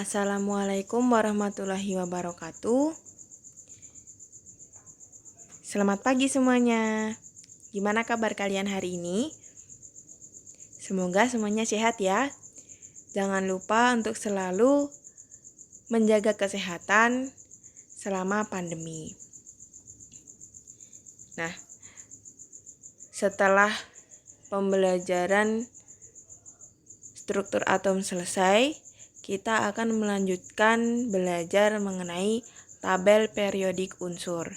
Assalamualaikum warahmatullahi wabarakatuh. Selamat pagi semuanya. Gimana kabar kalian hari ini? Semoga semuanya sehat ya. Jangan lupa untuk selalu menjaga kesehatan selama pandemi. Nah, setelah pembelajaran struktur atom selesai, kita akan melanjutkan belajar mengenai tabel periodik unsur.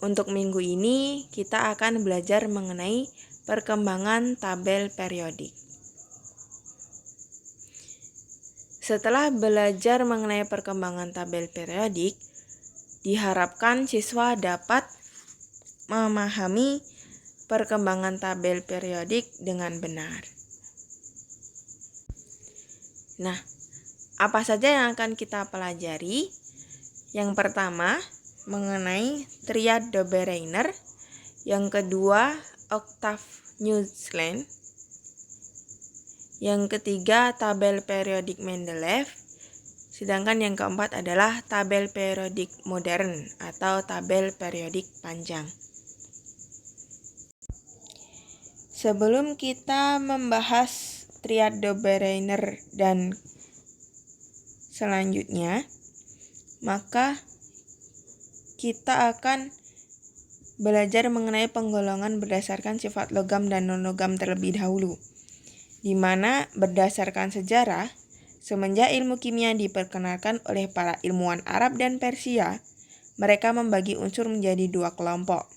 Untuk minggu ini, kita akan belajar mengenai perkembangan tabel periodik. Setelah belajar mengenai perkembangan tabel periodik, diharapkan siswa dapat memahami perkembangan tabel periodik dengan benar. Nah, apa saja yang akan kita pelajari? Yang pertama, mengenai triad Dobereiner. Yang kedua, oktav Newsland. Yang ketiga, tabel periodik Mendeleev. Sedangkan yang keempat adalah tabel periodik modern atau tabel periodik panjang. Sebelum kita membahas triad Dobereiner dan selanjutnya, maka kita akan belajar mengenai penggolongan berdasarkan sifat logam dan non-logam terlebih dahulu, di mana berdasarkan sejarah, semenjak ilmu kimia diperkenalkan oleh para ilmuwan Arab dan Persia, mereka membagi unsur menjadi dua kelompok,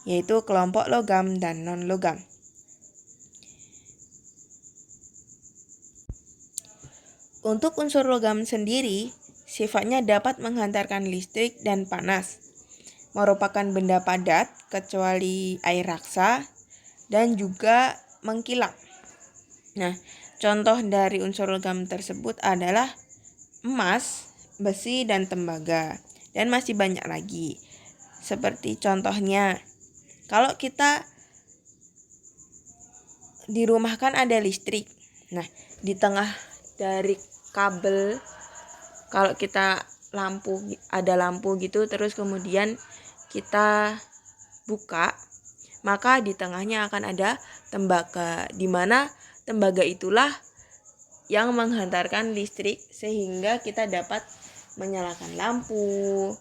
yaitu kelompok logam dan non-logam. Untuk unsur logam sendiri, sifatnya dapat menghantarkan listrik dan panas, merupakan benda padat kecuali air raksa, dan juga mengkilap. Nah, contoh dari unsur logam tersebut adalah emas, besi, dan tembaga, dan masih banyak lagi. Seperti contohnya, kalau kita di rumah kan ada listrik. Nah, di tengah dari kabel, kalau kita ada lampu gitu, terus kemudian kita buka, maka di tengahnya akan ada tembaga, di mana tembaga itulah yang menghantarkan listrik sehingga kita dapat menyalakan lampu,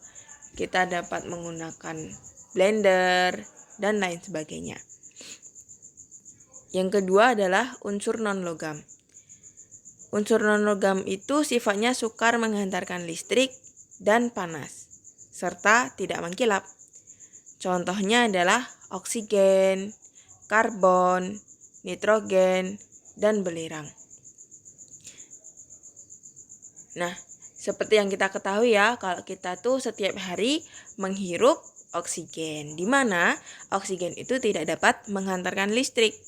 kita dapat menggunakan blender, dan lain sebagainya. Yang kedua adalah unsur non-logam. Unsur non-logam itu sifatnya sukar menghantarkan listrik dan panas, serta tidak mengkilap. Contohnya adalah oksigen, karbon, nitrogen, dan belerang. Nah, seperti yang kita ketahui ya, kalau kita tuh setiap hari menghirup oksigen, di mana oksigen itu tidak dapat menghantarkan listrik.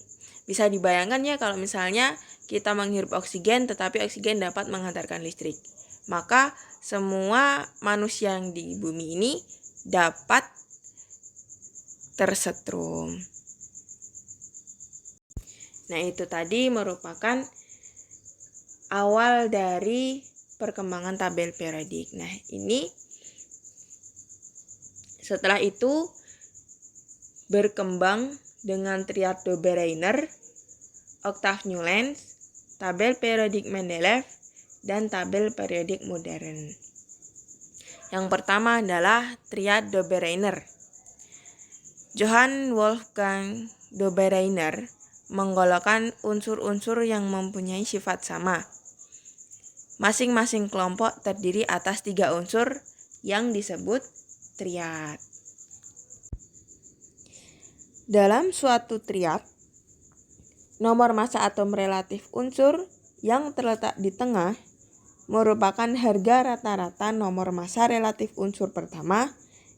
Bisa dibayangkan ya kalau misalnya kita menghirup oksigen tetapi oksigen dapat menghantarkan listrik. Maka semua manusia yang di bumi ini dapat tersetrum. Nah, itu tadi merupakan awal dari perkembangan tabel periodik. Nah, ini setelah itu berkembang dengan triad Dobereiner, oktav Newland, tabel periodik Mendeleev, dan tabel periodik modern. Yang pertama adalah triad Dobereiner. Johann Wolfgang Dobereiner menggolongkan unsur-unsur yang mempunyai sifat sama. Masing-masing kelompok terdiri atas 3 unsur yang disebut triad. Dalam suatu triad, nomor massa atom relatif unsur yang terletak di tengah merupakan harga rata-rata nomor massa relatif unsur pertama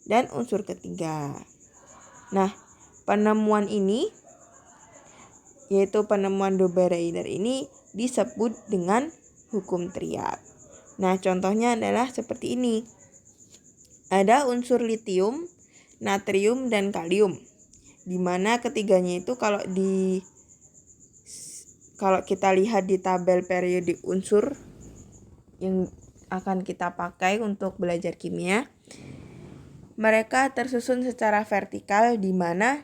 dan unsur ketiga. Nah, penemuan ini, yaitu penemuan Dobereiner ini, disebut dengan hukum triad. Nah, contohnya adalah seperti ini. Ada unsur litium, natrium, dan kalium, di mana ketiganya itu kalau kita lihat di tabel periodik unsur, yang akan kita pakai untuk belajar kimia. Mereka tersusun secara vertikal di mana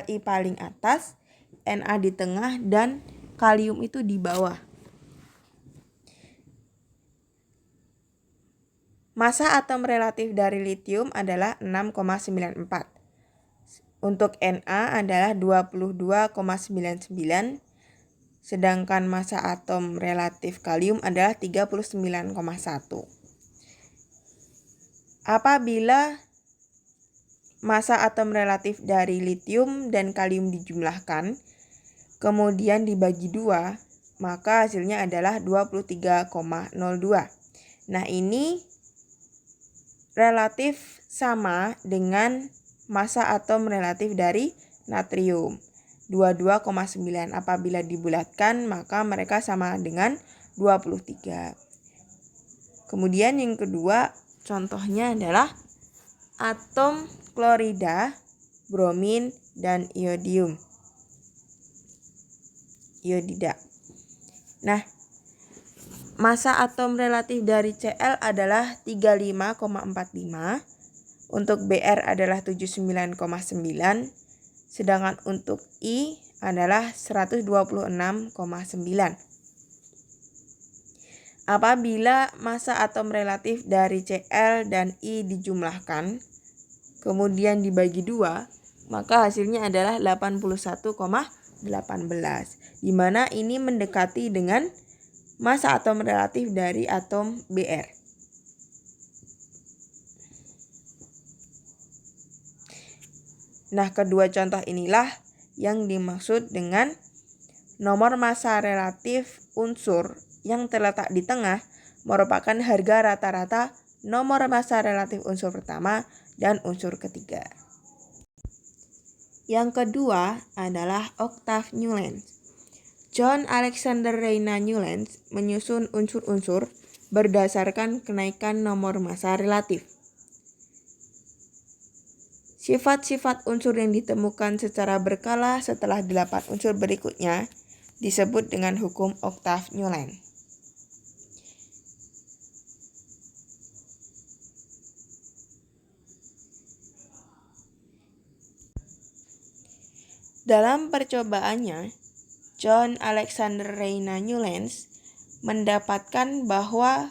Li paling atas, Na di tengah, dan kalium itu di bawah. Massa atom relatif dari litium adalah 6,94. Untuk Na adalah 22,99, sedangkan massa atom relatif kalium adalah 39,1. Apabila massa atom relatif dari litium dan kalium dijumlahkan, kemudian dibagi 2, maka hasilnya adalah 23,02. Nah, ini relatif sama dengan massa atom relatif dari natrium, 22,9. Apabila dibulatkan, maka mereka sama dengan 23. Kemudian yang kedua, contohnya adalah atom klorida, bromin, dan iodida. Nah, massa atom relatif dari Cl adalah 35,45, untuk Br adalah 79,9, sedangkan untuk I adalah 126,9. Apabila massa atom relatif dari Cl dan I dijumlahkan, kemudian dibagi 2, maka hasilnya adalah 81,18, di mana ini mendekati dengan massa atom relatif dari atom Br. Nah, kedua contoh inilah yang dimaksud dengan nomor massa relatif unsur yang terletak di tengah merupakan harga rata-rata nomor massa relatif unsur pertama dan unsur ketiga. Yang kedua adalah Octave Newlands. John Alexander Reina Newlands menyusun unsur-unsur berdasarkan kenaikan nomor massa relatif. Sifat-sifat unsur yang ditemukan secara berkala setelah 8 unsur berikutnya disebut dengan hukum Octave Newlands. Dalam percobaannya, John Alexander Reina Newlands mendapatkan bahwa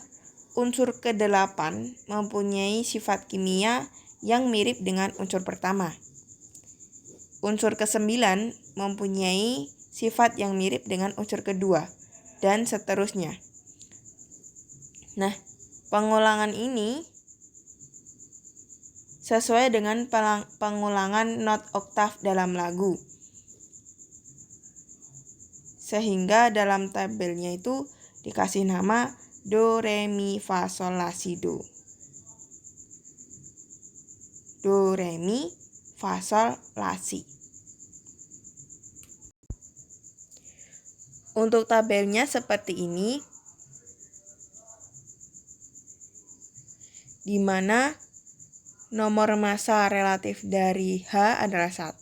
unsur ke-8 mempunyai sifat kimia yang mirip dengan unsur pertama. Unsur ke-9 mempunyai sifat yang mirip dengan unsur kedua, dan seterusnya. Nah, pengulangan ini sesuai dengan pengulangan not oktav dalam lagu. Sehingga dalam tabelnya itu dikasih nama do, re, mi, fa, sol, la, si, do. Do, re, mi, fa, sol, la, si. Untuk tabelnya seperti ini, di mana nomor massa relatif dari H adalah 1,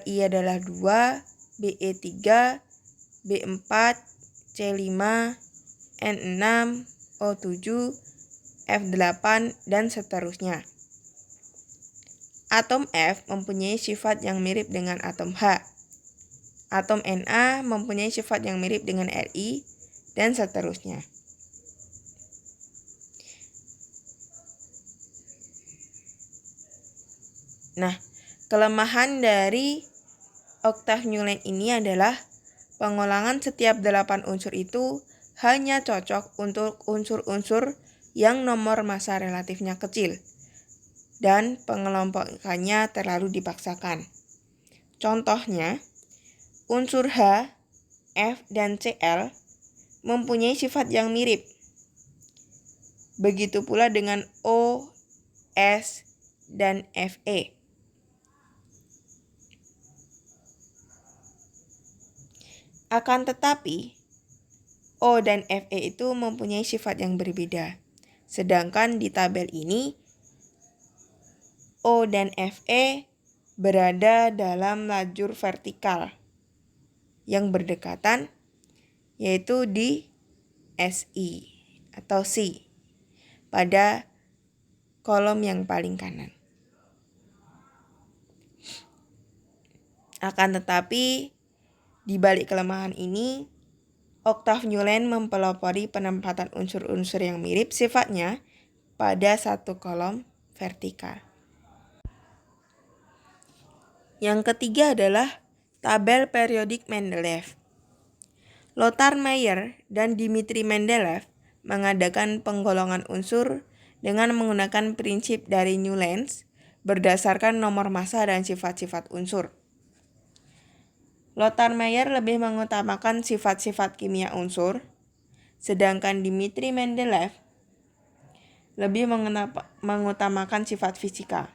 Li adalah 2, Be 3, B4, C5, N6, O7, F8, dan seterusnya. Atom F mempunyai sifat yang mirip dengan atom H. Atom Na mempunyai sifat yang mirip dengan Li, dan seterusnya. Nah, kelemahan dari Octave Newlands ini adalah pengulangan setiap 8 unsur itu hanya cocok untuk unsur-unsur yang nomor massa relatifnya kecil, dan pengelompokannya terlalu dipaksakan. Contohnya, unsur H, F, dan Cl mempunyai sifat yang mirip. Begitu pula dengan O, S, dan Fe. Akan tetapi, O dan Fe itu mempunyai sifat yang berbeda. Sedangkan di tabel ini, O dan Fe berada dalam lajur vertikal yang berdekatan, yaitu di Si. atau C pada kolom yang paling kanan. Akan tetapi, di balik kelemahan ini, Octave Newland mempelopori penempatan unsur-unsur yang mirip sifatnya pada satu kolom vertikal. Yang ketiga adalah tabel periodik Mendeleev. Lothar Meyer dan Dmitri Mendeleev mengadakan penggolongan unsur dengan menggunakan prinsip dari Newland berdasarkan nomor massa dan sifat-sifat unsur. Lothar Meyer lebih mengutamakan sifat-sifat kimia unsur, sedangkan Dmitri Mendeleev lebih mengutamakan sifat fisika.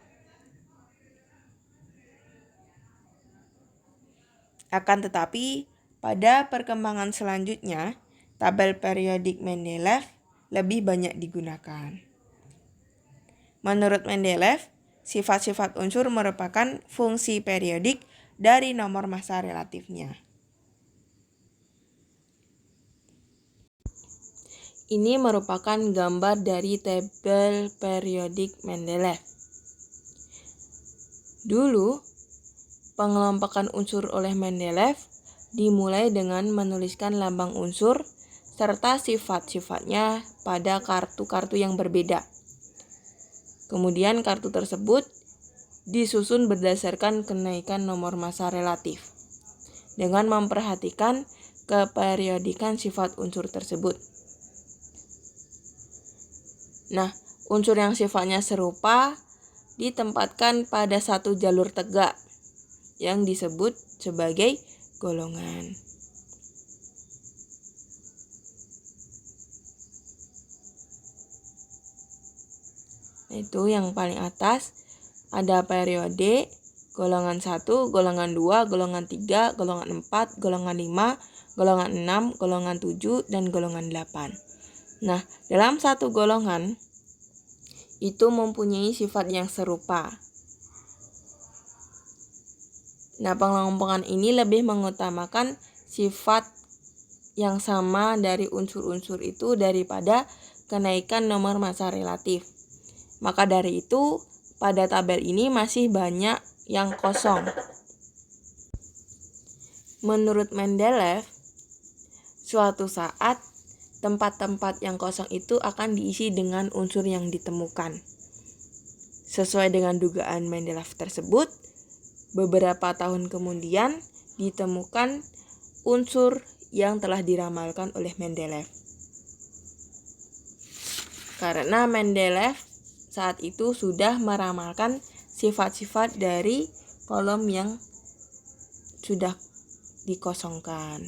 Akan tetapi, pada perkembangan selanjutnya, tabel periodik Mendeleev lebih banyak digunakan. Menurut Mendeleev, sifat-sifat unsur merupakan fungsi periodik dari nomor massa relatifnya. Ini merupakan gambar dari tabel periodik Mendeleev. Dulu, pengelompokan unsur oleh Mendeleev dimulai dengan menuliskan lambang unsur serta sifat-sifatnya pada kartu-kartu yang berbeda. Kemudian kartu tersebut disusun berdasarkan kenaikan nomor massa relatif dengan memperhatikan keperiodikan sifat unsur tersebut. Nah, unsur yang sifatnya serupa ditempatkan pada satu jalur tegak yang disebut sebagai golongan. Itu yang paling atas ada periode, golongan 1, golongan 2, golongan 3, golongan 4, golongan 5, golongan 6, golongan 7, dan golongan 8. Nah, dalam satu golongan itu mempunyai sifat yang serupa. Nah, pengelompokan ini lebih mengutamakan sifat yang sama dari unsur-unsur itu daripada kenaikan nomor massa relatif. Maka dari itu, pada tabel ini masih banyak yang kosong. Menurut Mendeleev, suatu saat tempat-tempat yang kosong itu akan diisi dengan unsur yang ditemukan. Sesuai dengan dugaan Mendeleev tersebut, beberapa tahun kemudian ditemukan unsur yang telah diramalkan oleh Mendeleev. Karena Mendeleev saat itu sudah meramalkan sifat-sifat dari kolom yang sudah dikosongkan.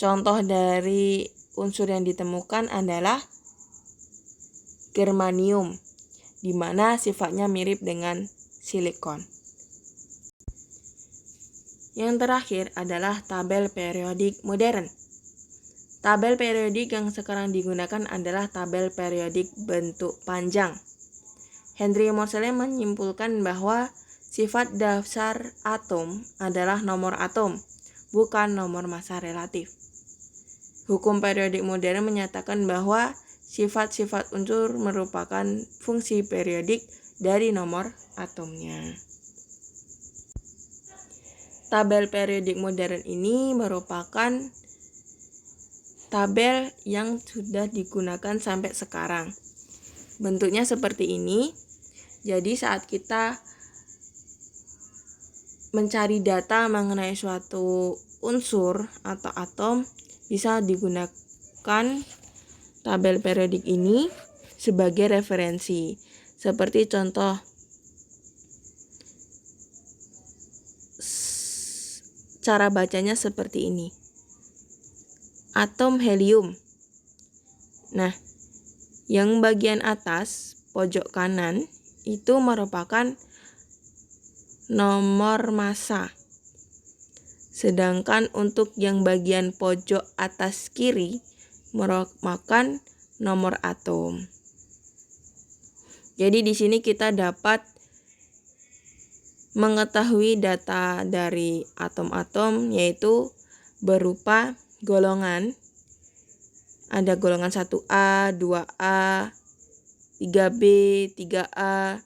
Contoh dari unsur yang ditemukan adalah germanium, di mana sifatnya mirip dengan silikon. Yang terakhir adalah tabel periodik modern. Tabel periodik yang sekarang digunakan adalah tabel periodik bentuk panjang. Henry Moseley menyimpulkan bahwa sifat dasar atom adalah nomor atom, bukan nomor massa relatif. Hukum periodik modern menyatakan bahwa sifat-sifat unsur merupakan fungsi periodik dari nomor atomnya. Tabel periodik modern ini merupakan tabel yang sudah digunakan sampai sekarang. Bentuknya seperti ini. Jadi saat kita mencari data mengenai suatu unsur atau atom, bisa digunakan tabel periodik ini sebagai referensi. Seperti contoh cara bacanya seperti ini. Atom helium. Nah, yang bagian atas pojok kanan itu merupakan nomor massa. Sedangkan untuk yang bagian pojok atas kiri merupakan nomor atom. Jadi di sini kita dapat mengetahui data dari atom-atom, yaitu berupa golongan ada golongan 1A, 2A, 3B, 3A,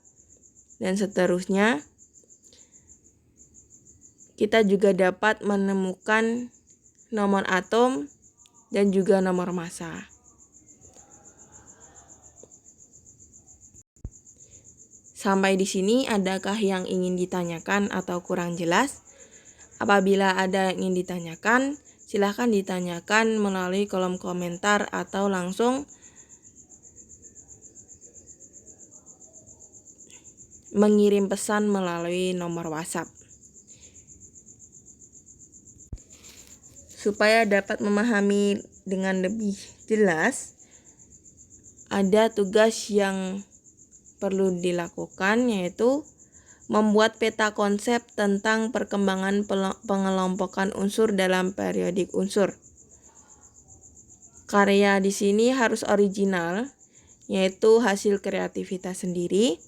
dan seterusnya. Kita juga dapat menemukan nomor atom dan juga nomor massa. Sampai di sini, adakah yang ingin ditanyakan atau kurang jelas? Apabila ada yang ingin ditanyakan, silahkan ditanyakan melalui kolom komentar atau langsung mengirim pesan melalui nomor WhatsApp. Supaya dapat memahami dengan lebih jelas, ada tugas yang perlu dilakukan, yaitu membuat peta konsep tentang perkembangan pengelompokan unsur dalam periodik unsur. Karya di sini harus original, yaitu hasil kreativitas sendiri,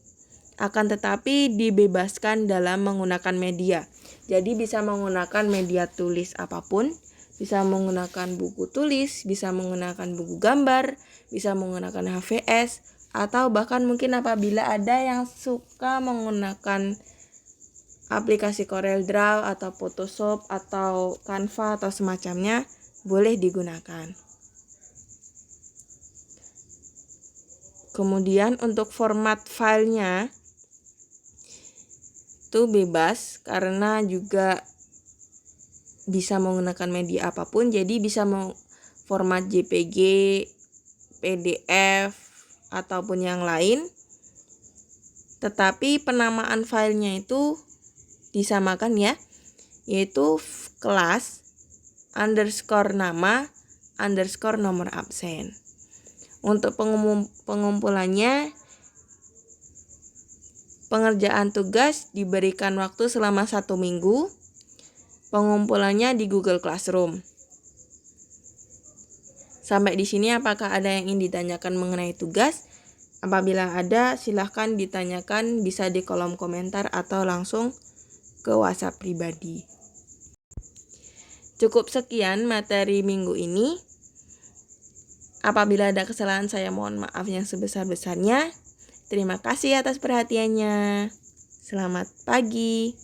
akan tetapi dibebaskan dalam menggunakan media. Jadi bisa menggunakan media tulis apapun, bisa menggunakan buku tulis, bisa menggunakan buku gambar, bisa menggunakan HVS, atau bahkan mungkin apabila ada yang suka menggunakan aplikasi CorelDRAW atau Photoshop atau Canva atau semacamnya, boleh digunakan. Kemudian untuk format filenya itu bebas, karena juga bisa menggunakan media apapun, jadi bisa mau format JPG, PDF, ataupun yang lain. Tetapi penamaan filenya itu disamakan ya, yaitu kelas _nama _nomor absen. Untuk pengumpulannya, pengerjaan tugas diberikan waktu selama 1 minggu. Pengumpulannya di Google Classroom. Sampai di sini apakah ada yang ingin ditanyakan mengenai tugas? Apabila ada, silahkan ditanyakan, bisa di kolom komentar atau langsung ke WhatsApp pribadi. Cukup sekian materi minggu ini. Apabila ada kesalahan, saya mohon maaf yang sebesar-besarnya. Terima kasih atas perhatiannya. Selamat pagi.